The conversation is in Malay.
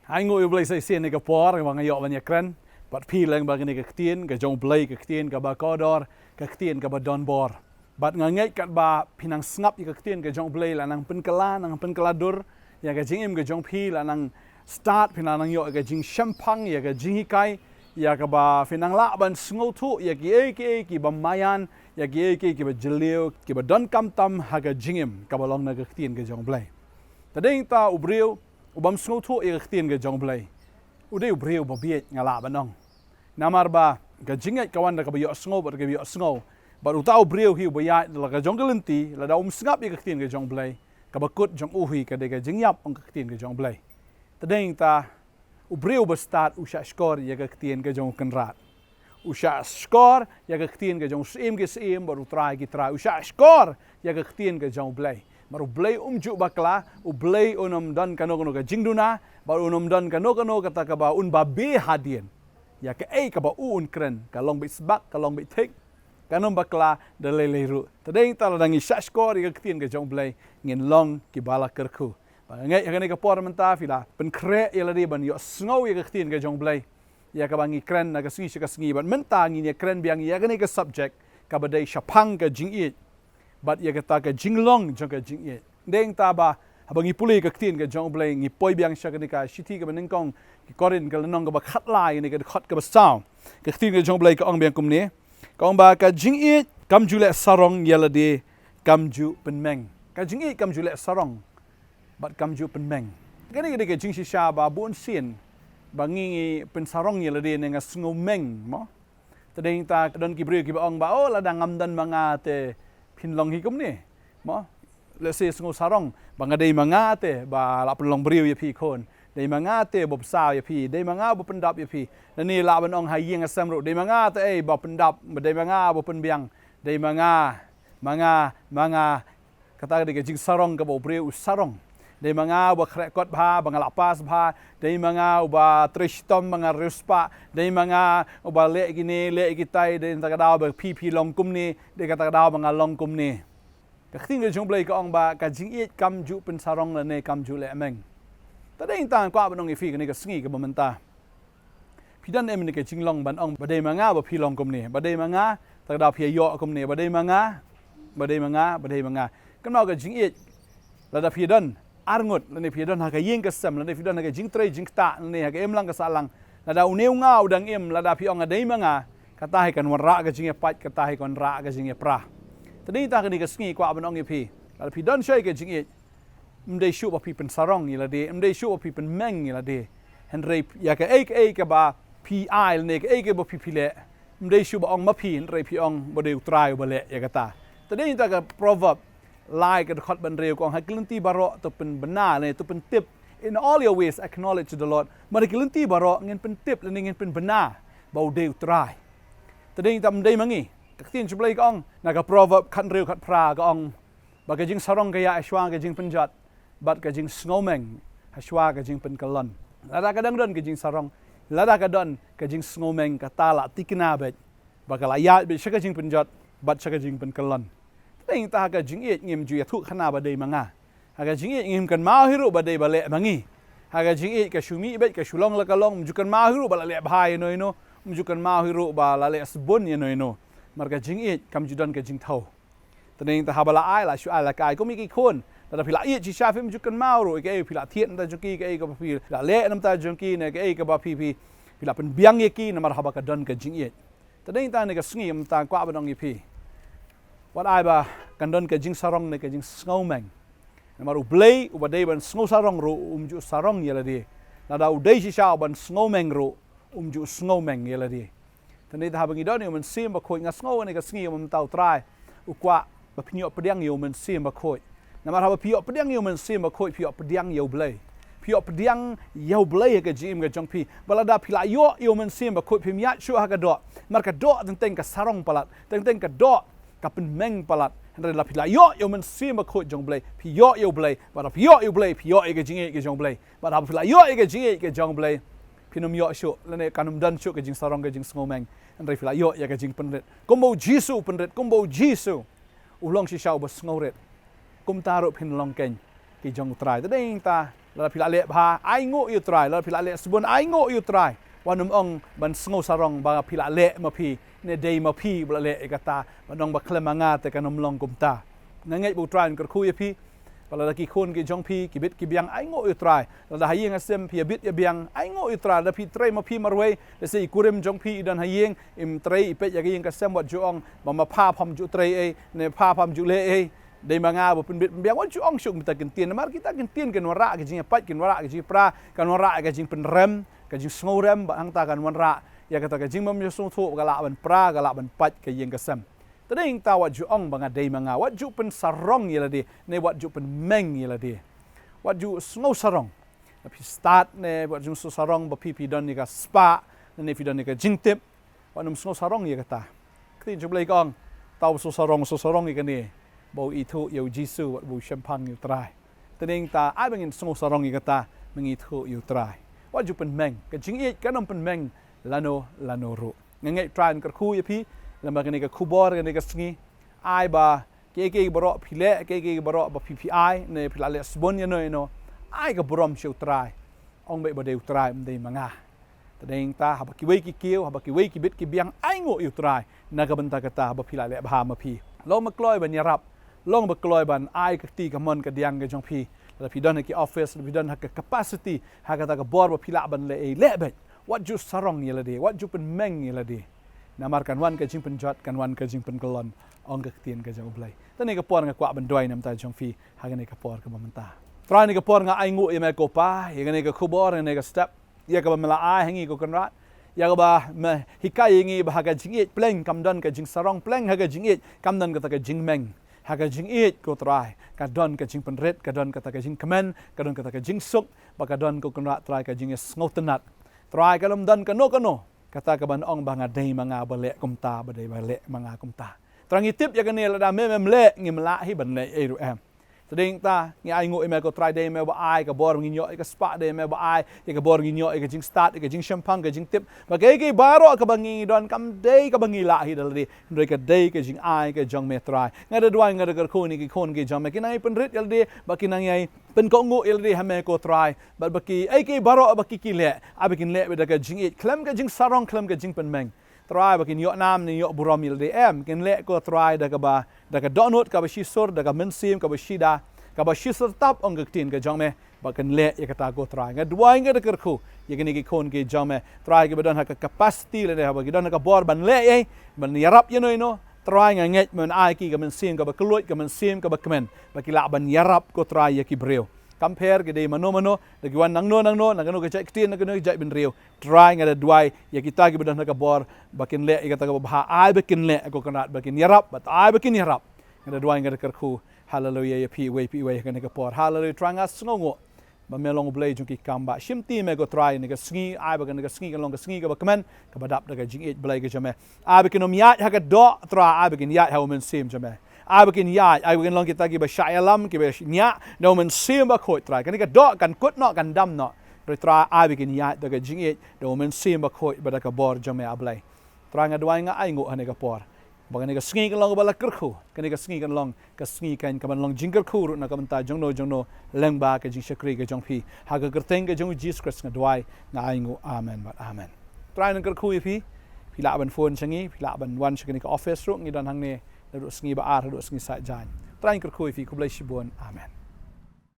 Hai ngồi blay say sen ni ka por ka bang yo banya kran bat pi lang bang ni ka ktien ka jong blay ka ktien ka ba kodor ka ktien ka ba don bor bat ngangai kat ba pinang snap ka ktien ka jong blay la nang pen kaladur ya ka jingim ka jong pi la nang start pinang yo ka jing shampang ya ka jingikai ya ka ba pinang la ban sngo thu ya ki ba mayan ya ki ba jelio ki ba don kam tam ha ka jingim ka ba long na ka ktien ka jong blay tading ta ubriu ubam sngo thu e ktien ga jong blay ude ubreu ba biet ngala banong namar ba ga jingai kawan da ka yo sngo ba ga yo sngo ba utau breu hi ba ya la ga jong galenti la da snap e ktien ga jong blay ka ba kut jong uhi ka de ga jingyap ong ktien ga jong blay tadeng ta ubreu ba start usha skor ya ga ktien ga jong kanrat usha skor ya ga ktien ga jong sim ba utrai gi trai usha skor ya ga ktien ga jong blay baru blay umju bakla u blay unum dan kano ka jingduna baru unum dan kano kata ka ba un ba be hadien ya ka ka ba un kren ka long bit sbak ka long bit thik kanom bakla de lele ru tadeng tala dangi shashkor ya ktien ka jong blay ngin long ki bala kerku ba ngai ka ni ka por menta fila pen kre ya ladi ban yo snow ya ktien ka jong blay ya ka bangi kren na ka singi ban menta ngin ya kren biang ya ka ni ka subject ka ba dei shapang ka Jingieid but ya kata ka jinglong jong ka Jingieid deng taba habangi puli ka ktien ka jong blay ngi poi biang sha ka ni ka shiti ka benengkong ki Korinth ka lenong ka ba khat lai ni ka khat ka ba saw ka ktien ka jong blay ka ong biang kum ni ka ong ba ka Jingieid kam ju le sarong yalade kam ju penmeng ka Jingieid kam ju le sarong but kam ju penmeng ka ni ka jing sha ba bun sin bangi pen sarong yalade nga snumeng mo tadeng ta don ki bri ki ba ong ba oh la dangam dan mga te pinlong hikum ni mo let's say sngo sarong banga dei mangate ba la pinlong briu ya pi kon dei mangate bob sa ya pi dei manga bo pendap ya pi ni la ban ong hayeng asam ru dei mangate ba pendap dei manga bo penbiang dei manga kata de jing sarong ka bo briu sarong dei manga bo krekot bha banga lapas bha dei manga ba tristom banga ruspa dei manga ba le gini le gitai dei ta daw ba pi long kum ni dei kata daw banga long kum ni ka khting de jong blay ka ong ba ka Jingieid kam ju pen sarong la ne kam ju le meng ta dei ta kwa banong ifi ni ka sngi ka bomenta pidan em ni ka jinglong ban ong ba dei manga ba pi long kum ni ba dei manga ta daw pi yo kum ni ba dei manga kam no ka Jingieid la da pi dan arngut lani pidon ha ka yeng ka sam lani pidon ha ka jing tre jing ta lani ha ka em lang ka salang lada uneu ngau dang em lada pi ong adai manga kata hai kan wara ka jing pat kata hai kon ra ka jing pra tadi ta ka ni ka sngi kwa ban ong e pi lada pidon shai ka jing mdei shu ba pi pen sarong ni lade mdei shu ba pi pen meng ni lade henry ya ka ka ba pi ai lani ka ba pi pile mdei shu ba ong ma pi henry pi ong ba de utrai ba le ya kata tadi ta ka proverb lai ka khot ban reu kong hakilenti baro to pen bena ne to pen tip in all your ways acknowledge the Lord mar hakilenti baro ngin pen tip le ngin pen bena bau deu try tading tam dei mangi ka tin chublai ka ong na ka proverb khan reu khat pra ka ong ba ka jing sarong ka ya ashwa ka jing penjat bat ka jing snowmeng ashwa ka jing pen kalon lada ka dang don ka jing sarong lada ka don ka jing snowmeng ka tala tikna bet ba ka la ya be shaka jing penjat bat shaka jing pen kalon teng ta ka Jingieid ngim ju ya thu khana ba dei manga ha ka Jingieid ngim kan mau hiru ba dei ba le mangi ha ka Jingieid ka shumi bet ka shulong la ka long ju kan mau hiru ba la le bhai no ino ju kan mau hiru ba la le sbun ye no ino mar ka Jingieid kam ju don ka jing thau teng ta ha ba la ai la shu ai la kai ko mi ki khon ta phila i chi sha phim ju kan mau ro ke phila thien ta ju ki ke ka phi la le nam ta ju ki ne ke ka ba phi phila pen biang ye ki na mar ha ba ka don ka Jingieid teng ta ne ka sngi am ta kwa ba dong ye phi wat ai ba kan don ka jing sarong ne ka jing snowmeng maru blay u badai ban snow sarong ro ju sarong yela di na da u dei shi sha ban snowmeng ro ju snowmeng yela di tani da bangi don man sim ba khoi nga snow ne ka sngi man tau trai u kwa ba pnyo pediang yo man sim ba khoi na mar ha ba pio pediang yo man sim ba khoi pio pediang yo blay pio pediang yo blay ka jim ga jong pi bala da pila yo man sim ba khoi pim ya shu ha ka do mar ka do teng ka sarong palat teng ka do ka pen meng palat henry la pila yo men sim ba khoi jong blay pi yo blay ba da pi yo blay pi yo ke Jingieid ke jong blay ba da pila yo ke Jingieid ke jong blay pinum yo shu lane kanum dan shu ke jing sarong ke jing snowmeng henry pila yo ya ke jing penret kombo jisu penret kombo jisu ulong si shau ba snowret kum tarup hin long ken ki jong trai ta ding ta la pila le bha ai ngo yu trai la pila le sebun ai ngo yu trai wanum ong ban sngo sarong ba pila le ma phi ne dei ma phi bla le kata banong ba klemanga te kanom long kumta nangai bu trai kar khu ye phi bala ki khon ki jong phi ki bit ki biang ai ngo yu trai la hayeng asem phi bit ye biang ai ngo yu trai la phi trei ma phi marwei le se kurim jong phi dan hayeng im trei pe ya yeng ka sem wat juong ba ma pha pham ju trei e ne pha pham ju le e dei manga bo pin bit biang wat juong shuk ta kin tien mar kita kin tien ken wara ke jing pat kin wara ke jing pra kan wara ke jing pen rem ke jing sngo rem ba hang ta kan wara ya kata ke jing mam yo sung thu ga la ban pra ga la ban pat ke yeng ka sem tading ta wat juong banga dei manga wat ju pen sarong yela di ne wat ju pen meng yela di wat ju sngo sarong api start ne wat ju sarong ba pi don ni ka spa ne fi don ni ka jingtip wat num sngo sarong ye kata kri ju blai kong tau sarong ni ka ni bo i thu yo jisu wat bu champang yu trai tading ta ai bangin sngo sarong ye kata mengi thu yu trai wat ju pen meng ka Jingieid ka nom pen meng lano ru ngai trai kar khu ye pi lama kene ka Khubor kene ka sngi ai ba ke baro phile ke baro ba PPI ne philale sbon ye no ai ka brom sheu trai ong be ba deu trai mdei manga tadeng ta haba ki wei ki kiu haba ki wei ki bit ki biang ai ngo yu trai na ka banta ka ta ba philale ba ma phi lo ma kloi ban yarap long ba kloi ban ai ka ti ka mon ka diang ka jong phi la phi don ki office la phi don ka capacity ha ka ta ka bor ba phila ban le e le bet what ju sarong ye la de what ju pen meng ye la de namar kan wan ka jing pen jot kan wan ka jing pen kolon ong ka tien ka jang blai tani ka por nga kwa ban doi nam ta jong phi ha ga ne ka por ka mamanta trai ni ka por nga ai ngu ye me ko pa ye ga ne ka Khubor ne ka step ye ka ba mala ai hangi ko kan rat ya ka ba me hikai ngi ba ka Jingieid pleng kam don ka jing sarong pleng ha ka Jingieid kam don ka ta ka jing meng ha ka Jingieid ko trai ka don ka jing pen red ka don ka ta ka jing kemen ka don ka ta ka jing suk ba ka don ko kan rat trai ka jing sngotenat trai ka lom don ka no kata ka ban ong banga dei manga bale kumta ba dei bale manga kumta trangi tip ya kanel da me le ngi mla hi ban le e ru em tading ta ngi ai ngo e me ko try dei me ba ai ka bor ngi nyo ka spa dei me ba ai ka bor ngi nyo ka jing start ka jing champang ka jing tip ba ke baro ka bangi don kam dei ka bangi la hi dal di ndoi ka dei ka jing ai ka jong me try nga da duai nga da ko ni ki khon ki jong me kinai pen rit yal di ba kinang ai pen ko ngo yal di ha me ko try ba ki ai ke baro ba ki le abikin le da ka Jingieid klem ka jing sarong klem ka jing pen meng try ba kin yo nam ni yo burom yal di em kin le ko try da ka donut ka ba shisur da ka mensim ka ba shida ka ba shisur tap ong ka tin ka jong me ba kan le ya kata go try nga duai nga da kerku ye gani ki khon ki jong me try ki badon ha ka capacity le ha ba ki don ka bor ban le ye ban yarap ye no try nga nget men ai ki ka mensim ka ba kluit ka mensim ka ba kemen ba ki la ban yarap ko try ye ki breu compare ke dei mano de wan nang no nang ke chai ktin nang no jai bin riu try nga da duai ya kita ki bedan ka bor bakin le ka ta ba ai bakin le ko kanat bakin yarap bat ai bakin yarap nga da duai nga da kerku hallelujah ya pi we ka ne ka por hallelujah tranga sngongo ba melong blai jung ki kamba shimti me go try ne ka sngi ai ba ka sngi ka long ka sngi ka ba kemen ka badap da ka Jingieid blai ka jame ai bakin om ya ha ka do tra ai bakin ya ha men sim jame ai bakin ya ai bakin long kita ki ba shayalam ki ba nya no men sim ba khoi try kan ka do kan kut no kan dam no ri tra ai bakin ya da ka Jingieid no men sim ba khoi ba da ka bor jame ablai tra nga duai nga ai ngo hane ka por ba ka sngi kan long ba la kerkhu kan ka sngi kan long ka sngi kan ka ban long jingker khu na ka manta jong no leng ba ka jing shakri ka jong phi ha ka kerteng ka jong Jesus Christ nga duai nga ai ngo amen ba amen tra nga kerkhu phi la ban phone changi la ban wan chakni ka office ru ngi don hang ne du sngi ba ar du sngi sa jan train ker khoi fi kublai shibon amen